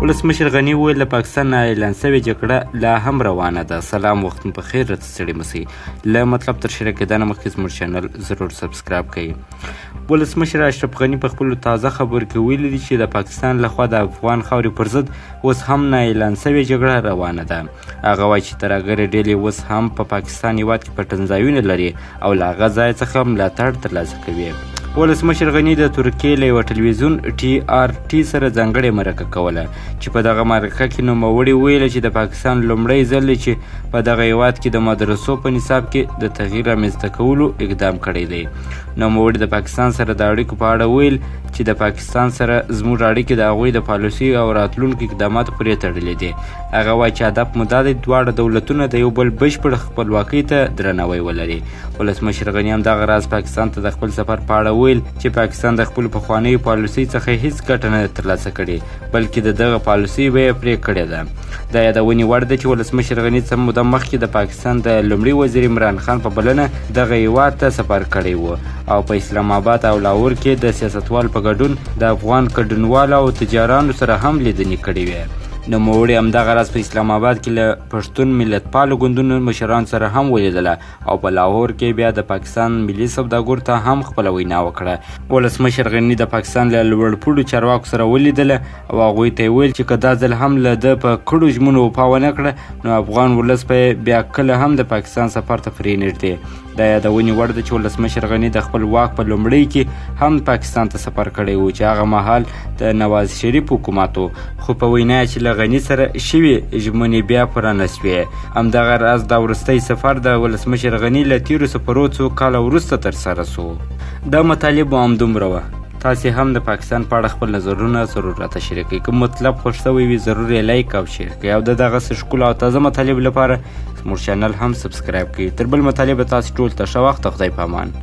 ولسمشر غني وویل له پاکستان نه اعلان سوې جګړه لا هم روانه ده. سلام، وخت مو پخیر، راته ستړي مه سئ. له مطلب تر شریک کېدنه مخکې زموږ چینل ضرور سبسکرایب کړئ. ولسمشر اشرف غني په خپلو تازه خبرو کې ویلي دي چې د پاکستان لخوا د افغان خاورې پر ضد اوس هم نه اعلان سوې جګړه روانه ده. هغه وایي چې ترهګرې ډلې اوس هم په پاکستان هېواد کې پټنځایونه لري او له هغه ځای څخه ملاتړ ترلاسه کوي. ولسمشر غني د ترکیې له یوه ټلویزیون TRT سره ځانګړې مرکه کوله چې په دغه مرکه کې نوموړي ویله چې د پاکستان لومړی ځل دی چې په دغه هېواد کې د مدرسو په نصاب کې د تغییر رامنځته کولو اقدام کړی دی. نوموړي د پاکستان سره د اړیکو په اړه ویل چې د پاکستان سره زموږ اړیکې د هغوی د پالیسي او راتلونکو اقداماتو پورې تړلې دي. هغه وایي چې هدف مو دا دی دواړه دولتونه د یو بل بشپړ خپلواکۍ ته درناوی ولري. ولسمشر غني هم دغه راز پاکستان ته د خپل سفر په اړه ویل چې پاکستان د خپلو پخوانیو پالیسۍ څخه هیڅ ګټه نه ترلاسه کړې بلکې د دغه پالیسۍ بیه پرې کړې ده. دا یادونې وړ ده چې ولسمشر غني څه موده مخکې د پاکستان د لومړي وزیر عمران خان په بلنه دغه هېواد ته سفر کړی و او په اسلام آباد او لاهور کې د سیاستوالو په ګډون د افغان کډوالو او تجارانو سره هم لیدنې کړې وې. نوموړي همدغه راز په اسلام آباد کې له پښتون ملتپالو ګوندونو مشرانو سره هم ولیدله او په لاهور کې بیا د پاکستان ملي سوداګرو ته هم خپله وینا وکړه. ولسمشر غني د پاکستان له لوړپوړو چارواکو سره ولیدله او هغوی ته یې ویل چې که دا ځل هم له ده په کړو ژمنو وفا ونه کړه نو افغان ولس به بیا کله هم د پاکستان سفر ته پرې نږدې. دا یادونې وړ ده چې ولسمشر غني د خپل واک په لومړۍ کې هم پاکستان ته سفر کړی و چې هغه مهال د نواز شریف حکومت و، خو په وینا چې له غني سره شوې ژمنې بیا پوره نه شوې. همدغه راز دا وروستی سفر د ولسمشر غني له تېرو سفرو څو کاله وروسته ترسره سو. دا مطالب مو همدومره وه. تاسې هم د پاکستان په اړه خپل نظرونه ضرور راته شریک کړئ. که مطلب خوښ شوی وي ضرور یې لایک او شیر کړئ او د دغسې ښکلو او تازه مطالب لپاره زموږ چینل هم سبسکرایب کړئ. تر بل مطالبه تاسې ټول ته ښه وخت او خدای په امان.